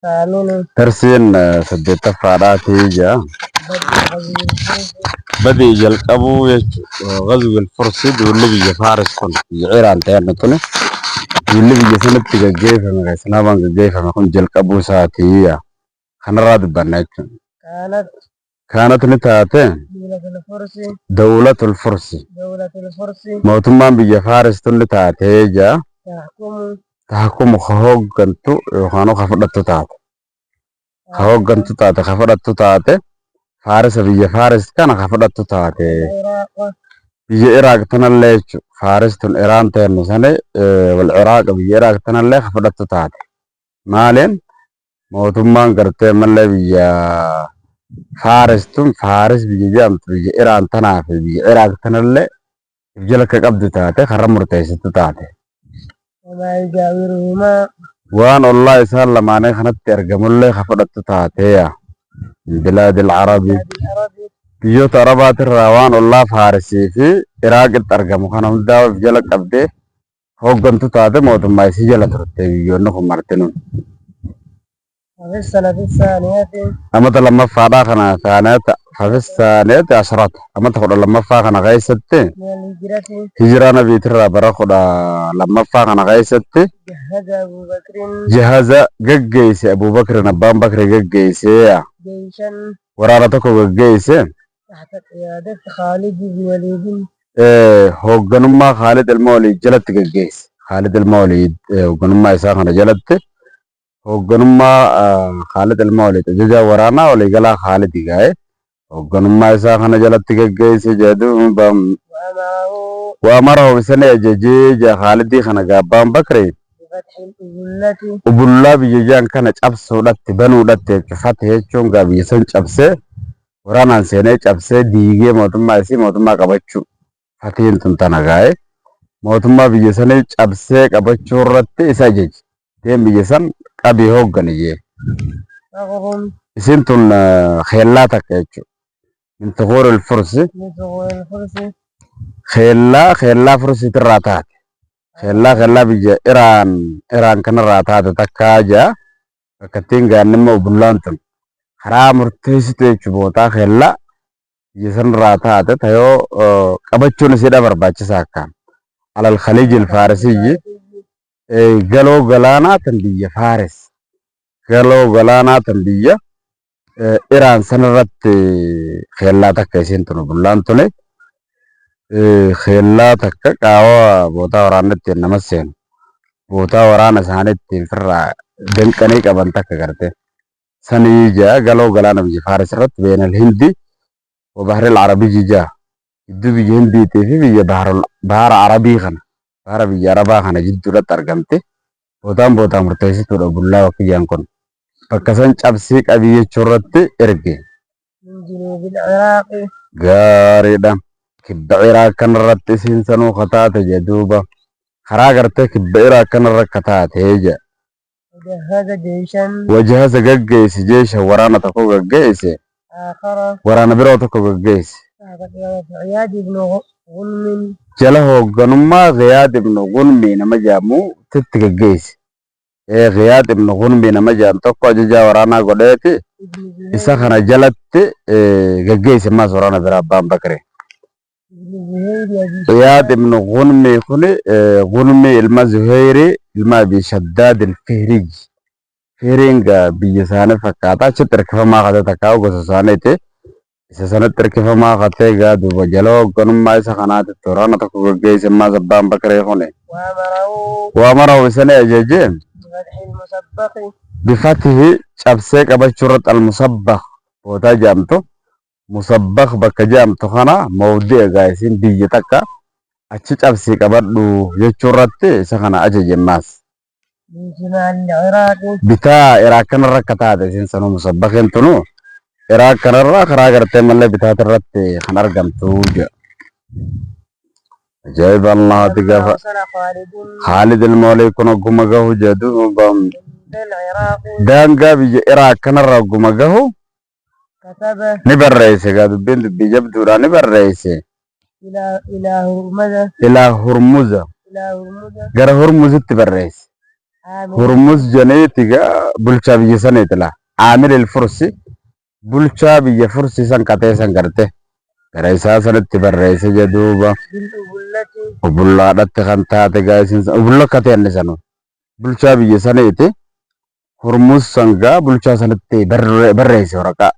ثامن ترسين سدت فاراتي جا بدء غزو الفرس بدي جل أبو غزو الفرس واللي بيجي فارس كن إيران تيار نتونه واللي بيجي سنة تجيف من سلام تجيف من كن جل أبو ساتي خنراد بنات كانت كانت نتاتين دولة الفرس دولة الفرس دولة الفرس موتمان بيجي فارس تنتاتي جا تحكم تحكم خهوج كنتو يخانو خفضت تات خهوج كنتو تات خفضت تات فارس بيجي فارس كان خفضت تات العراق بيجي العراق تنلي فارس تن إيران تن سنة والعراق بيجي العراق تنلي خفضت تات مالين موتمان كرتة ملة بيجي فارس تن فارس بيجي جامت بيجي إيران تناف بيجي العراق تنلي بيجي لك قبض تات خرم مرتيس تات وما يجاورهما وان الله يسهل ما أنا خنت ترجم الله خفضت تاتيا من بلاد العربي بلاد العرب بيوت عربات الروان الله فارسي في عراق الترجم خنا مداو في جلك أبدي هو قنتو تاتي موت ما يسجل ترتي بيونكم مرتنون وفي السنة الثانية أما لما فادا خنا ثانية ففي الثانية عشرات أما تقول لما فا خنا غيستي من الهجرة هجرانا بيتر برا لما فا خنا غيستي جهز أبو بكر جهاز جيسي أبو بكر نبان بكر جيسي جيشا ورارتكو جيسي تحت قيادة خالد بن وليد هو جنما خالد المولد جلت جيس خالد المولد وجنما يساخنا جلت هو جنما خالد المولد جزا ورانا ولا جلا خالد جاي هو جنما يساخنا جلت جيس جدو بام وأمره وأمره بسنة جي خالد خنا جابان بكري بفتح الأذلة وبلا بيجان كان جابس ودت بنو ودت كفتح چون غبي سن جابسه ورانا سنة جابسه ديجي موتما سي موتما قبچو فتين تنتنغاي موتما بيجسن جابسه قبچو رت اساجج تيم بيجسن قبي هوغنيه فغرم سنتون خيلاتك يچو من ثغور الفرس من ثغور الفرس خيلا فرس تراتات خيلا بيجي إيران كان راتات تكاجا كتينغا نمو بلانتم حرام مرتيسته چبوتا خيلا يسن راتات تيو قبچون سيدا برباچسا كان على الخليج الفارسي قالوا غلانا تنبيه فارس قالوا غلانا تنبيه إيران سنرت خيلا تكيسين تنو بلانتولي خيلا تكا قاوا بوتا ورانت نمسين بوتا ورانا سانت فرا دنكني قبن تكا کرتے سنيجا قالوا غلانا بيجي فارس رت بين الهندي وبحر العربي جيجا يدو بيجي هندي تيفي بيجي بحر عربي خنا بحر بيجي عربا خنا جدو رت ارغمتي بوتا مرتيسي تو بولا وكيان كون فكسن چابسيق ابي چورت ارغي من جنوب العراق غاريدا كب عراق كان رت سين سنو خطات جدوبا خرا کرتے كب عراق كان ركتات هيجا وجهز جيشا وجهز جيش جيش ورانا تكو جيش آخر ورانا برو تكو جيش تحت قيادة عياد بن غنم جله غنما غياد ابن غنمي نمجامو تتك جيش غياد ابن غنمي نمجام تكو ججا ورانا قديتي ابن زهير إساخنا جلت جيش ما ورانا برابان بكري يجيش غياد ابن غنمي خلي غنمي الما زهيري الما بشداد الفهريج فهرينغا بيسانة فكاتا شتر كفا ما خطة تكاو قصصانة تي إسا تركفا ما خطة غادو وجلو غنما إسا خنات تورانا تكو جيش ما زبان بكري خلي وامره بسنة أجاجين بفتح المسبق بفتح شابسيك أبشرة المصبخ وتا جامتو مصبخ بك جامتو خنا موضع غايسين بيجتكا أچي شابسيك أبدو يشرة إسا خنا أجاجين ماس من شمال العراق بتا عراق كان ركتات إسين سنو مصبخ انتنو عراق كان خرا کرتے ملے بتا ترت خنر گمتو جايب الله تجاه وصل خالد المولى كنا قمجه جدو بام العراق دانجا بيجي عراق كان قمجه كتب نبر رئيس قادو بنت بيجب دورا نبر رئيس إلى هرمز إلى هرمز إلى هرمز غير هرمز تبر رئيس عامل Hurmuz janeetiga bulchaa biyya saniitila. Aamil il-Fursi bulchaa biyya Fursi san qatee san garte. Gara isaa sanatti barreesse jedhuuba بالأبلة obbollaadhatti kan taate gaa'isiin obbolla akka ta'e inni sanu. Bulchaa biyya saniiti. Hurmuz sangaa bulchaa sanatti barreesse waraqaa.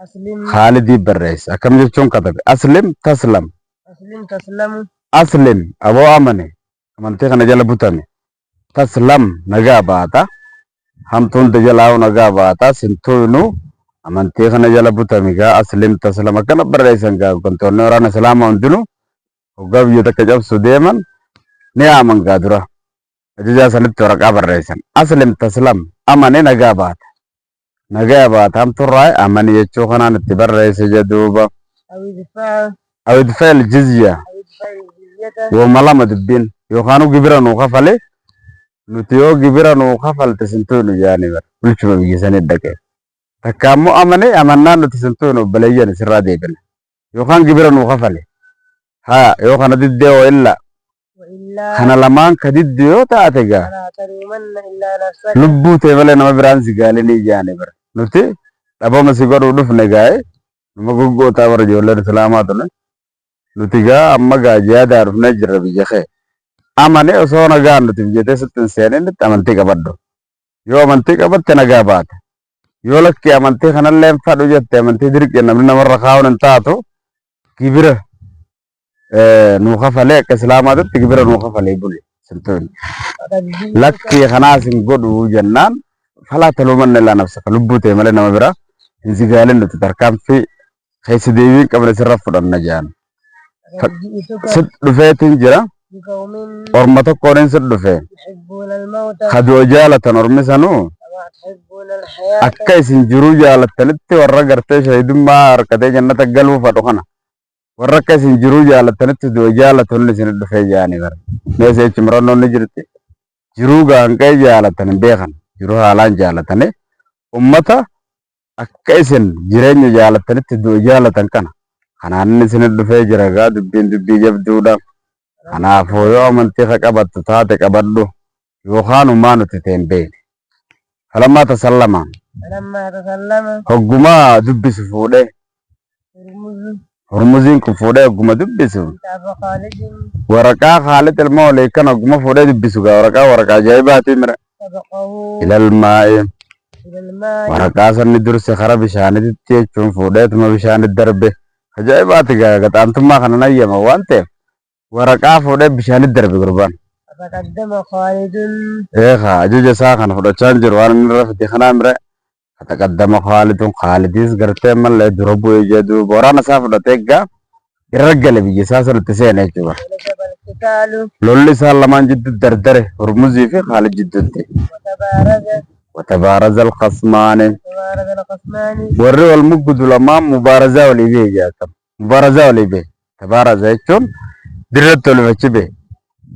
أسلم Khaalidii barreesse. Akkam jechuun katabe. Aslim taslam. أسلم تسلم Aslim aboo amane. Amantii kana jala butame. Taslam nagaa baata. Hamtuun jalaa'u nagaa baata. Sintuunu amantii kana jala butame gaa aslim taslam akkana barreessan gaa hooggantoonni waraana islaamaa hundinuu hoggaa biyya takka cabsu deeman ni aaman gaa dura. Ajajaa sanitti waraqaa barreessan. Aslim taslam amane nagaa baata. Nagaa baata hamtuurraa amani jechuu kanaan itti barreesse jedhuuba. أو يدفع Awidfeel jizya أو يدفع الجزية yooma lama dubbiin yookaanuu gibira nuu kafale nuti yoo gibira nuu kafalte sintuunu jaanii bara bulchuma biyya sanii dhaqee. Takka ammoo amane amannaan nuti sintuunu obboleeyyan sirraa deebina. Yookaan gibira nuu kafale. Haa yoo kana diddee oo illa وإلا kana lamaan ka didde yoo taate gaa فلا تلومن إلا نفسك lubbuu ta'e malee nama biraan si gaalinii jaanii bara. Nuti dhabama si godhuu dhufne gaa'e nama goggootaa bara ijoolleen islaamaa tune. Nuti gaa amma gaa jihaadaa dhufnee jirra biyya kee. Amane osoo nagaan nuti biyya teessatti hin seeninnitti amantii qabadhu. Yoo amantii qabatte nagaa baata. Yoo lakkii amantii kanallee hin fadhu jette amantii dirqee namni namarra kaa'uun hin taatu gibira nuu kafalee akka islaamaatitti gibira nuu kafalee buli sintuuni. فقد جئتك Lakkii kanaas hin godhu jennaan falaa taluumanna illaa nafsaka lubbuu ta'e malee nama biraa hin sigaalin nuti tarkaanfii keessa deebiin qabne sirra fudhanna jedhan. فقد جئتك Sit dhufeetiin jira بقوم orma tokkoon sit dhufe يحبون الموت kadoo jaalatan ormi sanuu كما تحبون الحياة akka isin jiruu jaalattanitti warra gartee shahidummaa harkatee jannata galuu fadhu kana warra akka isin jiruu jaalattanitti du'a jaalatan isin dhufee jaanii bara meeshaa jechi murannoon ni jirti jiruu gaanqee jaalatan hin beekan jiruu haalaan jaalatanii ummata akka isin jireenya jaalatanitti du'a jaalatan kana kanaan isin dhufee jira gaa dubbiin dubbii jabduudha kanaafuu yoo amantii ka qabattu taate qabadhu yookaan ummaa nuti ta'e hin beekne falammaa tasallama فلما تسلم hoggumaa dubbisu fuudhee هرمز Hurmuziin kun fuudhee hogguma dubbisu كتاب خالد waraqaa Khaalid ilma walii kan hogguma fuudhee dubbisu gaa waraqaa ajaa'ibaatii mira سبقه ilal maa'ee إلى الماء waraqaa sanni durse kara bishaanitti jechuun fuudheetuma bishaanitti darbe ajaa'ibaati gaa gaxaantummaa kana nayyama waan ta'eef waraqaa fuudhee bishaanitti darbe gurbaan. فتقدم خالد Eegaa ajaja isaa kana fudhachaa hin jiru waan inni irra fite kanaa mire fataqaddama Khaalidun Khaalidiis gartee malee dura bu'ee jedhu waraana isaa fudhatee egaa irra gale biyya isaa sanatti seene jechuudha. ونشب القتال Lolli isaan lamaan jidduu dardare Hurmuzii fi Khaalid jidduutti. وتبارز الخصمان تبارز الخصمان warri wal muggudu lamaan mubaarazaa walii bee jaatam. Mubaarazaa walii bee tabaaraza jechuun dirratti walifachi bee.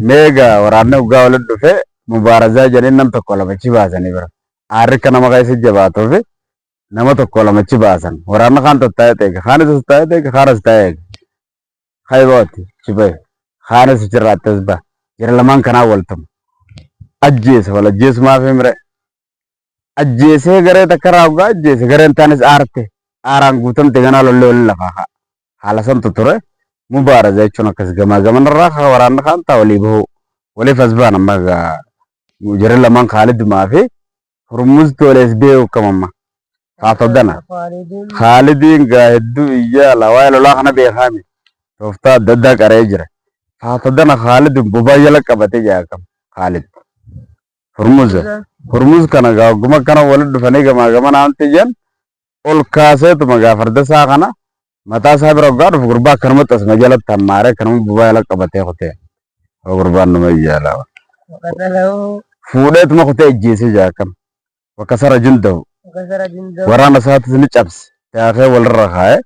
Meegaa waraanni hoggaa walitti dhufee mubaarazaa jedhanii nam tokko lamachi baasanii bira. Aarri akka nama keessa jabaatuuf nama tokko lamachi baasan. Waraanni kaan tattaa'ee ta'e kaan isa taa'ee ta'e kaan isa taa'ee haybooti chibee kaan isa cirraattas ba jira lamaan kanaa waltuma. Ajjeesa wal ajjeesumaaf himre. Ajjeesee garee takka raawgaa ajjeese gareen taanis aarte aaraan guutamte ganaa lollee waliin lafaa haala santu ture mubaaraza jechuun akkas gamaa gamanarraa haa waraanni kaan ta'a walii bahuu waliif as ba'an amma jira lamaan Khaalidumaa fi Hurmuztu walees beeku kamamma faatodana خالد Khaalidiin gaa hedduu iyyaa lawaa lolaa kana beekaami tooftaa adda addaa qaree jira faatodana Khaalidun bobaa jala qabatee jaakam Khaalid Hurmuz kana gaa ogguma kana walitti dhufanii gamaa gamanaan tiyyan ol kaaseetuma gaa farda isaa kana mataa isaa bira hoggaa dhufu gurbaa akkanumatti asuma jalatti hammaaree akkanuma bobaa jala qabatee kutee gurbaan nama iyyaalaa وقتله fuudheetuma kutee ajjeesee jaakam wakkasara jundahu وكسر جنده waraana isaatis ni cabse yaakee walirra kaa'e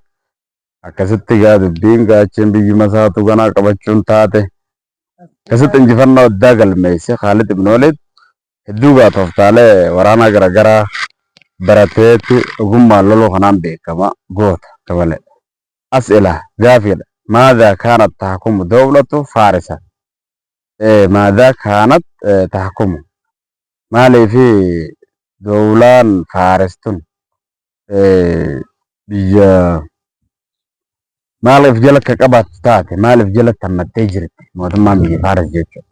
akkasitti gaa dubbiin gaachiin biyyuma isaatu ganaa qabachuun taate akkasitti injifannoo addaa galmeesse Khaalid ibn Waliid hedduu gaa tooftaalee waraanaa garaagaraa barateetti ogummaan loluu kanaan beekama goota dabale as'ila gaafiidha maadaa kaanat tahkumu dawlatu faarisa maadaa kaanat tahkumu maaliif dowlaan faaristun biyya maaliif jala ka qabaatu taate maaliif jala tammattee jirti mootummaan biyya Faaris jechuudha.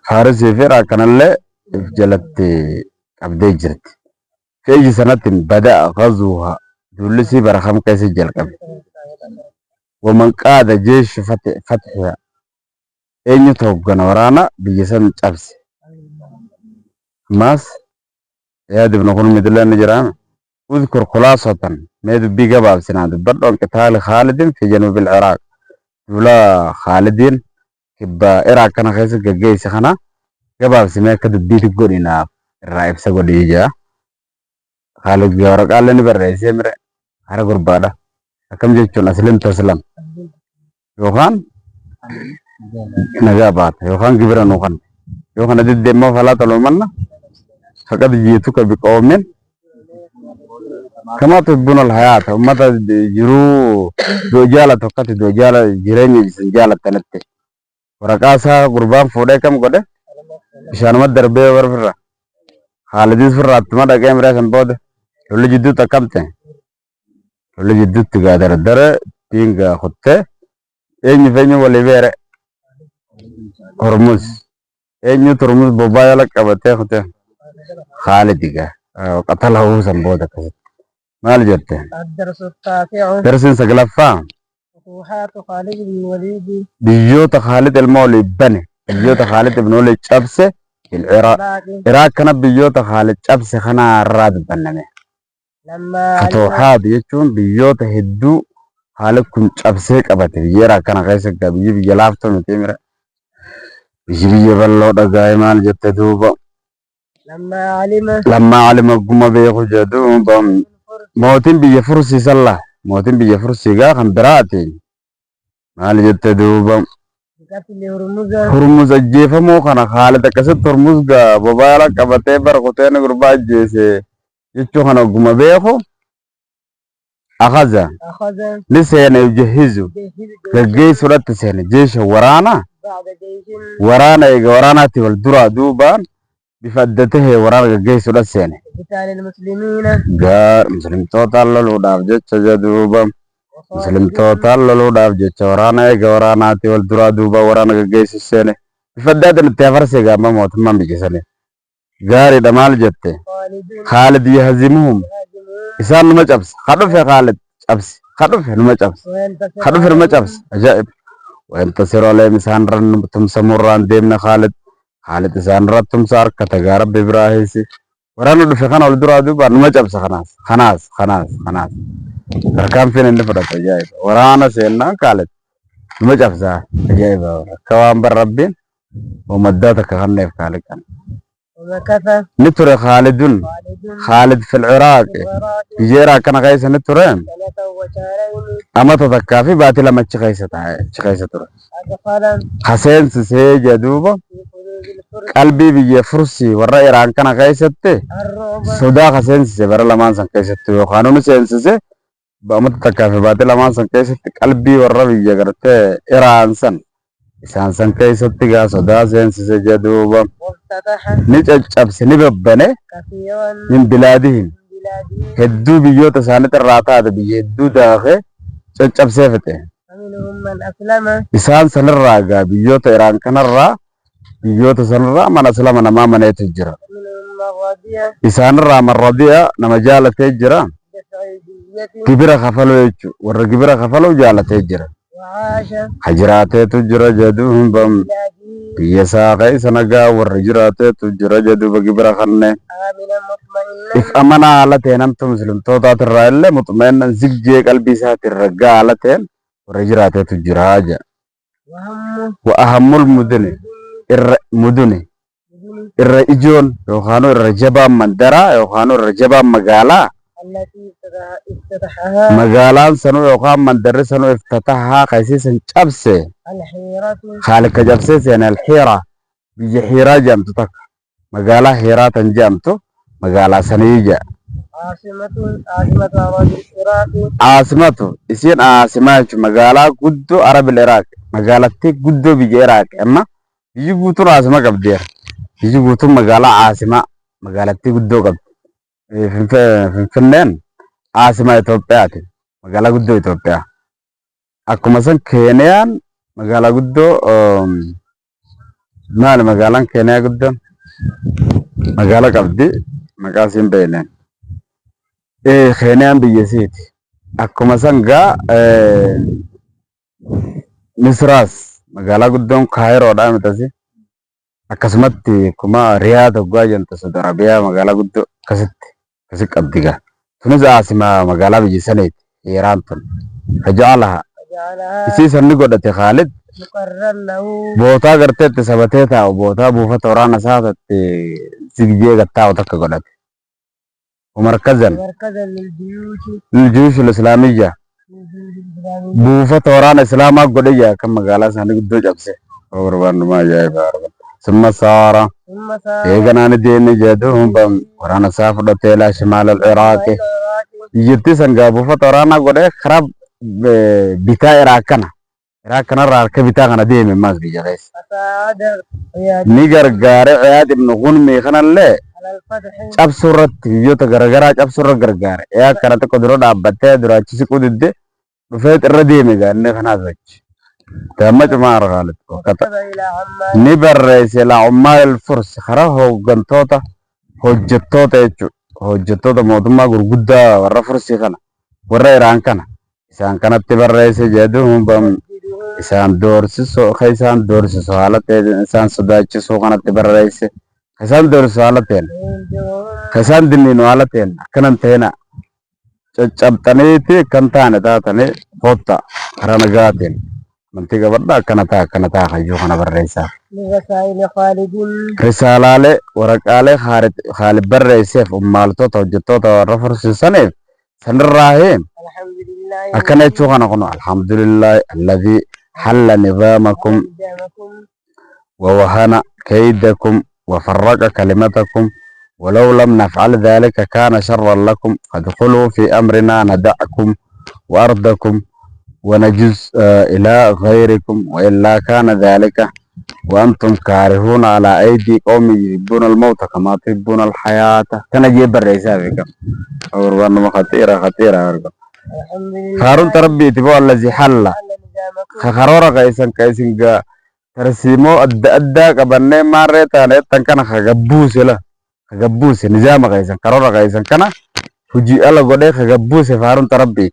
Faarisii fi Iraaq kanallee if jalatti qabdee jirti. Fe'ii sanatti bada'a ghazuuhaa dullisii bara kam keessa jalqabe. Waman qaada jeeshi fatxiha eenyutu hoggana waraana biyya san cabse. Ammaas yaad ibnu kun midlaan jiraan udkur khulaasatan mee dubbii gabaabsinaa dubbadhoon qitaali Khaalidin fi januubil Iraaq dula Khaalidiin kibba Iraaq kana keessa gaggeesse kana gabaabsimee akka dubbiitti godhinaaf irraa ibsa godhii jira. Khaalid waraqaalee ni barreessee mire hara gurbaadha. Akkam jechuun aslim taslam yookaan nagaa baata yookaan gibira nuuqan yookaan adiddeemmoo falaa talumanna faqad jiituka biqoomin kama tuhibbuna alhayaata ummata jiruu doo jaalatu akkati doo jireenya isin jaalatanitti waraqaa isaa gurbaan fuudhee kam godhe bishaanuma darbee warfirra Khaalidis firraattuma dhaqee miree san booda lolli jidduutti akkamte lolli jidduutti gaa dardare diinga kuttee eenyu walii beere Hormuz eenyutu Hormuz bobbaa jala qabatee kutee Khaalid gaa qatalahu san booda akkasitti maal jette الدرس التاسع darsiin saglaffaa فتوحات خالد بن الوليد biyyoota Khaalid ilma walii bane biyyoota Khaalid ibn walii cabse Iraaq kana biyyoota Khaalid cabse kana irraa dubbanname. لما Futuuhaat jechuun biyyoota hedduu Khaalid kun cabsee qabate biyya Iraaq kana keessa gaa biyya laaftoo miti mire biyya bal'oo dhagaa'e maal jette duuba لما علم lammaa alima guma beeku jedhuuba mootiin biyya Fursii sallaa mootiin biyya Fursii gaa kan biraati maal jette duuba بقتل هرمز Hormuz ajjeefamuu kana Khaalid akkasitti Hormuz gaa bobbaa jala qabatee bara kuteen gurbaa ajjeese jechuu kana guma beeku akaza أخذ ni seene yujahizu جيش gaggeessuudhatti seene jeesha waraana بعد جيش waraana eega waraanaatti wal duraa duubaan bifa adda tahee waraana gaggeessuudhat seene قتال المسلمين gaa muslimtootaan loluudhaaf jecha jedhuuba muslimtootaan loluudhaaf jecha waraana eega waraanaatti wal duraa duubaa waraana gaggeessu seene bifa adda addan itti afarsee gaamma mootummaan biqisanii gaariidha maal jette خالد Khaalid yahzimuhum يهاجمون isaan numa cabse kadhufe Khaalid cabse kadhufe numa cabse وينتصر kadhufe numa cabse ajaa'ib وينتصر عليهم isaan irra tumsamurraan deemne Khaalid isaan irra tumsa harkata gaa Rabbi biraa heesi waraana dhufe kana ol duraa duubaan numa cabse kanaas tarkaanfiin inni fudhate ajaa'iba waraana seennaan Khaalid numa cabsaa ajaa'iba akka waan bar Rabbiin uummaddaa takka kanneef Khaalid kana ومكث ni ture Khaalidun خالد Khaalid fil Iraaq وراء biyya Iraaq kana keessa ni ture سنة وشهرين amata takkaa fi baatii lama achi keessa ture أدخل haseensisee jedhuuba في قلوب الفرس qalbii biyya Fursii warra Iraan kana keessatti الرعب sodaa haseensise bara lamaan san keessatti yookaan nu seensise amata takkaa fi baatii lamaan san keessatti qalbii warra biyya gartee Iraan san isaan san keessatti gaa sodaa seensise jedhuuba وافتتح ni caccabse ni babbane كثيرا min bilaadihim من بلاده hedduu biyyoota isaaniitti irraa taate biyya hedduu daakee caccabsee fixe فمنهم من أسلم isaan sanirraa gaa biyyoota Iraan kanarraa biyyoota sanirraa mana islaama namaa maneetu jira ومنهم من رضي isaanirraa marradi'a nama jaalatee jira بدفع الجزية gibira kafaluu jechuudha warra gibira kafaluu jaalatee jira وعاش hajiraateetu jira jedhuun بلاده biyya isaa keessa nagaa warra jiraateetu jira jedhuuba gibira kanneen آمنا مطمئنا if amanaa haala ta'e namtu muslimtootaati irraa illee muxumeennan zigjee qalbii isaatiin raggaa haala ta'een warra jiraateetu jiraa jedha وهمه wa ahammul muduni irra ijoon yookaan irra jabaan mandaraa yookaan irra jabaan magaalaa التي افتتحها magaalaan sanuu yookaan mandarri sanuu iftatahaa qaysiisan cabse الحيرة Khaalid ka cabsee seene alxiira biyya xiiraa jedhamtu takka magaalaa xiiraa tan jedhamtu magaalaa sanii jedha عاصمة أراضي العراق aasimatu isiin aasimaa jechuun magaalaa guddoo arabil Iraaq magaalattii guddoo biyya Iraaq amma biyyi guutuun caasima qabdeera. Biyyi guutuun magaalaa caasimaa magaalattii guddoo qabdi. Finfinneen caasima Itoophiyaati. Magaalaa guddoo Itoophiyaa. Akkuma san Keeniyaan magaalaa guddoo maali magaalaan Keeniyaa guddoon magaalaa qabdi maqaa isiin beekneen. Keeniyaan biyya isiiti. Akkuma san gaa Misraas magaalaa guddoon Kaayiroodhaa mitasi. Akkasumatti kuma Riyaad hoggaa jentu Saudi Arabiyaa magaalaa guddoo akkasitti qabdi gaa. Tunis caasima magaalaa biyya saniiti. Iiraan tun. Faja'alaha. Isii sanni godhate Khaalid مقرر له bootaa garteetti sabatee taa'u bootaa buufata waraana isaatti sigiyyee gattaa'u takka godhate. ومركزا مركزا للجيوش للجيوش الإسلامية buufata waraana Islaamaa godhayyaa kan magaalaa isaanii guddoo cabse. Barbaannumaa ajaa'iba. ثم صار ثم سار eeganaan deemni jedhuun waraana isaa fudhatee ilaa shimaal al-Iraaq. Biyyattii sangaa buufata waraanaa godhee karaa bitaa Iraaq kanarraa harka bitaa kana deeme maas biyya keessa. فساعد عياد Ni gargaare Iyaad ibn Gunmii kanallee على الفتح cabsuu irratti biyyoota garaagaraa cabsuu irra gargaare. Iyaad kana tokko dura dhaabbattee duraachisi qudidde dhufee irra deeme gaannee kanaas achi. Damma cimaa argaalet. كتب إلى عمان Ni barreesse ilaa ummaa Furs karaa hooggantoota hojjettoota jechuudha. Hojjettoota mootummaa gurguddaa warra Fursii kana warra Iraan kana isaan kanatti barreesse jedhuun يجدهم isaan doorsisu haala ta'e isaan sodaachisuu kanatti barreesse. Isaan doorsisu haala ta'e وينذرهم isaan dinniinu haala ta'e akkanan ta'ena caccabxaniiti kan taane taatanii kotta karaa nagaatiin mantii qabadha akkana ta'a kayyuu kana barreessaa. لرسائل خالد Risaalaalee waraqaalee Khaalid barreesseef ummaaltota hojjettoota warra fursiisaniif sanirraa الحمد لله akkana jechuu kana kun alhamdulillahi alladhii halla nizaamakum قدامكم ووهن كيدكم وفرق كلمتكم ولو لم نفعل ذلك كان شرا لكم فادخلوا في أمرنا ندعكم وأرضكم ونجز إلى غيركم وإلا كان ذلك وأنتم كارهون على أيدي قوم يحبون الموت كما تحبون الحياة كان جيب الرئيسة أوربان خطيرة الحمد لله هارون تربي تبو الذي حل حل نظامكم خرورة كيسن ترسيمو أدى كبني مارتا نتن كان خغبوس نظام كيسن خرورة كيسن كان هجي ألا قده خغبوس هارون تربي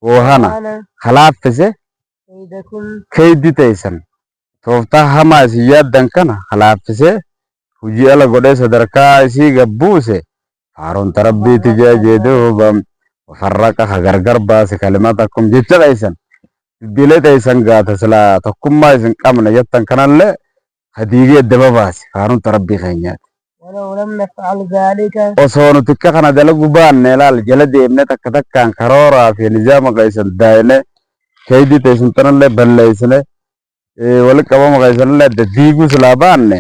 وهانا أنا خلاف فسه سيدكم كيدي تيسن توفتا هما سيادن كان خلاف فسه هجي ألا قده صدركا سي غبوس هارون تربي تجاجدو وفرق خغرغر باس كلماتكم جيتش كيسن bileeta isan gaata silaa tokkummaa isin qabna jettan kanallee hadiigee addaba baase Haaruun rabbii keenyaati. ولو لم نفعل ذلك Osoo nuti akka kana dalagu baanne ilaal jala deemne takka takkaan karooraa fi nizaama keessan daayine keeydii teessin tanallee balleessine wali qabama keessanillee adda diiguu silaa baanne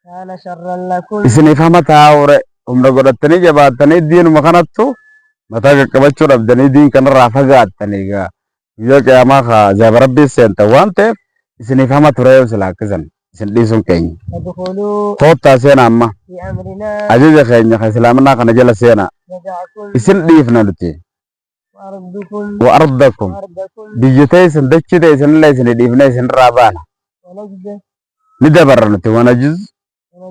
كان شرا لكم isiniif hama taa'ure humna godhattanii jabaattanii diinuma kanattu mataa qaqqabachuu dhabdanii diin kanarraa fagaattanii gaa. Yoo qiyaamaa jaaba rabbii seenta waan ta'eef isiniif hama turee silaa akkasan isin dhiisuun keenya. فادخلوا Koottaa seenaa amma في أمرنا ajaja keenya kan islaaminaa kana jala seenaa ندعكم isin dhiifna nuti وأرضكم وأرضكم وأرضكم biyya teessan dachii teessanillee isin dhiifne isin irraa baana ونجد ni dabarra nuti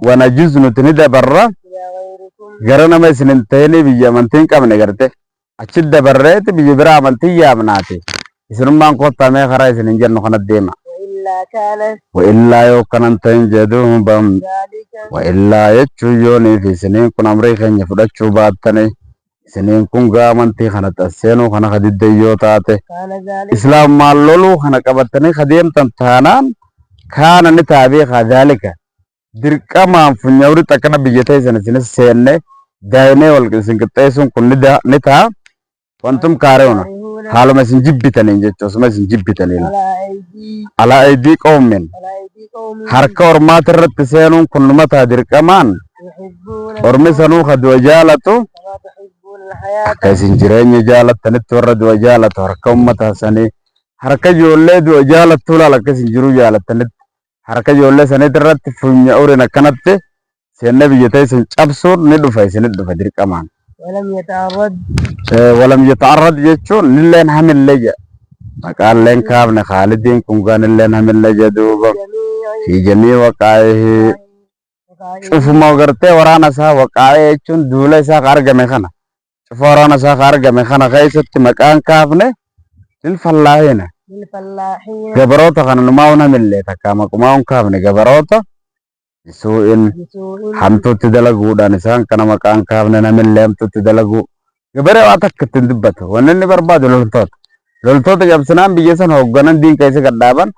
wanajiz nuti ni dabarra إلى غيركم gara nama isin hin ta'inii biyya amantii hin qabne garte achi dabarreeti biyya biraa amantii yaamnaati isinummaan koottaa mee karaa isin hin jennu kana deema. وإلا كانت وإلا yoo kanan ta'in jedhuun ذلك وإلا jechuun yoonii fi isiniin kun amrii keenya fudhachuu baattanii isiniin kun gaamantii kana tasseenuu kana kadiddayyoo taate كان ذلك islaamummaan loluu kana qabattanii kadeemtan taanaan kaana ni taabee kadhaalika dirqamaan funyawri takkana biyya teessan isinis seenne daayinee wal isin qixxeessuun kun ni ta'a wantum kaareuna يكرهون haaluma isin jibbitaniin jechuun osuma isin jibbitaniin alaa aydii qawmin على أيدي قوم harka ormaata irratti seenuun kun numa ta'a dirqamaan يحبون ormi sanuu ka du'a jaalatu كما تحبون الحياة akka isin jireenya jaalattanitti warra du'a jaalatu harka ummata sanii harka ijoollee du'a jaalattuu laala akka isin jiruu jaalattanitti harka ijoollee sanii irratti funya urin akkanatti seenne biyya ta'e isin cabsuun ni dhufa isin dhufa dirqamaan. Walam yata'arrad jechuun nilleen hamillee jedha. Maqaalleen kaafne Khaalidiin kun kan illeen hamillee jedhuuba fi jamii waqaa'ee cufuma gartee waraana isaa waqaa'ee jechuun duula isaa ka argame kana. Cufa waraana isaa ka argame kana keessatti maqaan kaafne lilfallaahina. Gabaroota kana numaa hamillee takka maqumaa kaafne gabaroota suu'in hamtuutti dalaguudhaan isaan kana maqaan kaafne namillee hamtuutti dalaguu. Gabaree waa takka ittiin dubbatu wanni inni barbaadu loltoota. Loltoota cabsinaan biyya san hoogganan diin keessa gadhaaban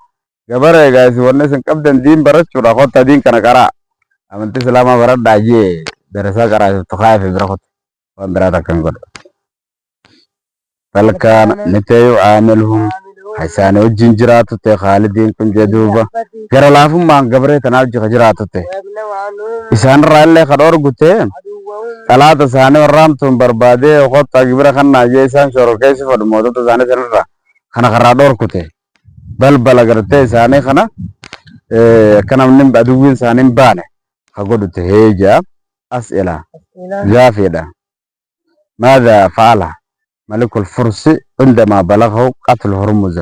gabaree gaasi wanni isin qabdan diin barachuudha kotta diin kana qaraa amantii islaamaa baradhaa jee darasaa qaraasiftu kaayafe bira kotta waan biraa takka hin godhu. Balkaan niteeyu aamiluhum isaanii wajjin jiraatu ta'e Khaalidiin kun jedhuuba gara laafummaan gabaree tanaaf jika jiraatu ta'e isaanirraa illee ka dhoorgu ta'e talaata isaanii warraamtuun barbaadee kotta gibira kannaa jee isaan shoro keessa fadhu mootota isaanii sanirraa kana karraa dhoorku ta'e balbala gartee isaanii kana akka namni aduwwiin isaanii hin baane ka godhu ta'e jaa as'ila gaafeedha. ماذا فعل ملك الفرس عندما بلغه قتل هرمز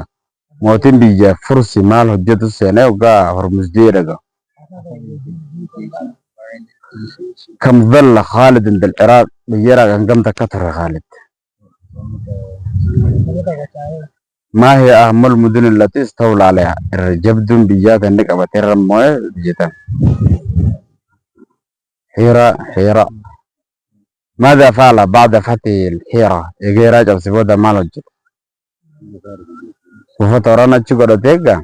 موتين بيجا فرسي مال هجت السنة وقا هرمز ديرقا كم ظل خالد عند العراق بيجرا عن قمت كتر خالد ما هي أهم المدن التي استولى عليها الجبد بيجات عندك أبتر المويه جدا حيرة ماذا فعل بعد فتح الحيرة يجي راجع سبودا مالوج وفتورانا تشكو تيجا